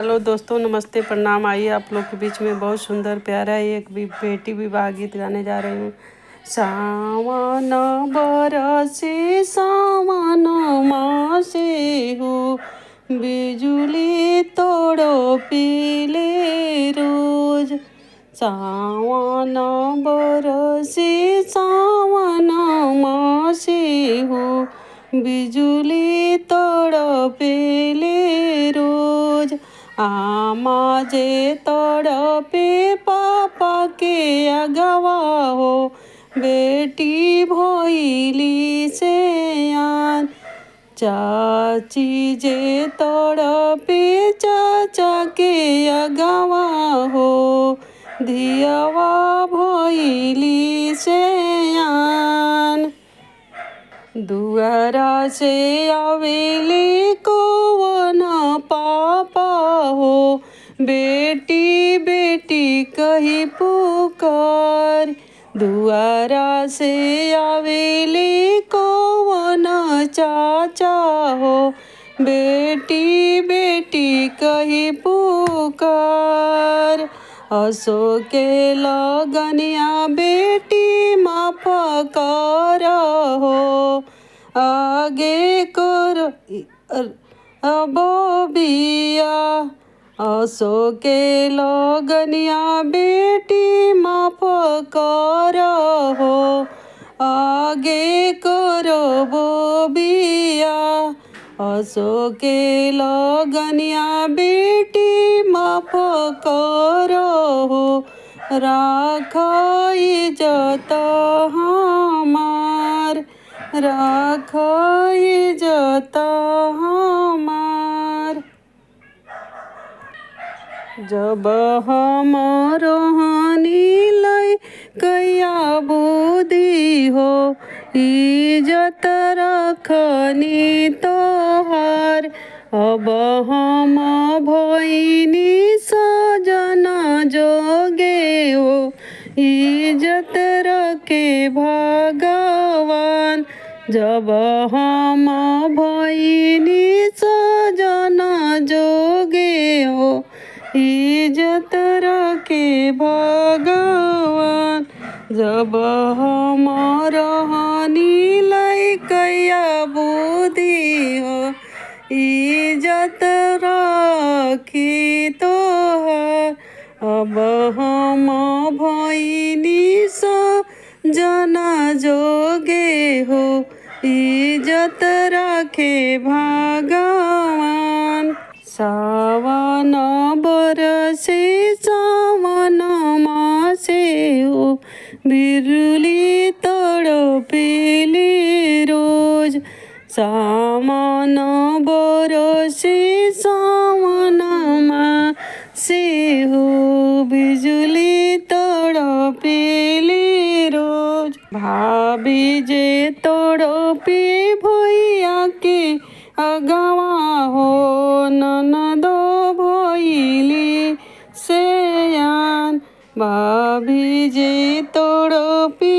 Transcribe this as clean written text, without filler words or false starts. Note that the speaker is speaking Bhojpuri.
हेलो दोस्तों, नमस्ते, प्रणाम। आइए आप लोग के बीच में बहुत सुंदर प्यारा एक भी बेटी विवाह गीत गाने जा रही हूँ। सावन बरसे सावन मासे हो, बिजुली तोड़ो पीले रोज। सावन बरसे सावन मासे हो, बिजुली तोड़ो पीले रोज। आमा जे तड़पे पापा के अगवा हो, बेटी भइली से आन। चाची जे तड़पे चाचा के अगवा हो, धियवा भइली से आन। दुआरा से आवेली कौन पापा हो, बेटी बेटी कही पुकार। दुआरा से आवेली कौन चाचा हो, बेटी बेटी कही पुकार। असो के लगनिया बेटी माफ कर हो, आगे कर अब बिया। असो के लगनिया बेटी माफ कर हो, आगे करब बिया। असो के लगनिया बेटी माफ कर हो, राख इज्जत हमार, राख इज्जत हमार। जब हम रहनी लइकया बुद्धि हो, इज्जत रखनी तोहार। अब हम भइनी सजन जोगे हो, इज्जत रखे भगवान। जब हम भइनी सजन जोगे हो, इज्जत रखे भगवान। जब हम रहनी लइकया बुद्धि हो, इज्जत रखी तोहार। अब हम भइनी सजन जोगे हो, इज्जत रखे भगवान। सावन बरसे सावन मासे हो, बिजुली तड़पेली रोज। सावन बरसे सावन मासे हो, बिजुली तड़पेली रोज। भाभी जे तड़पे भैया के अगवा हो, ननदो भइली से आन। भाभी जे तड़पे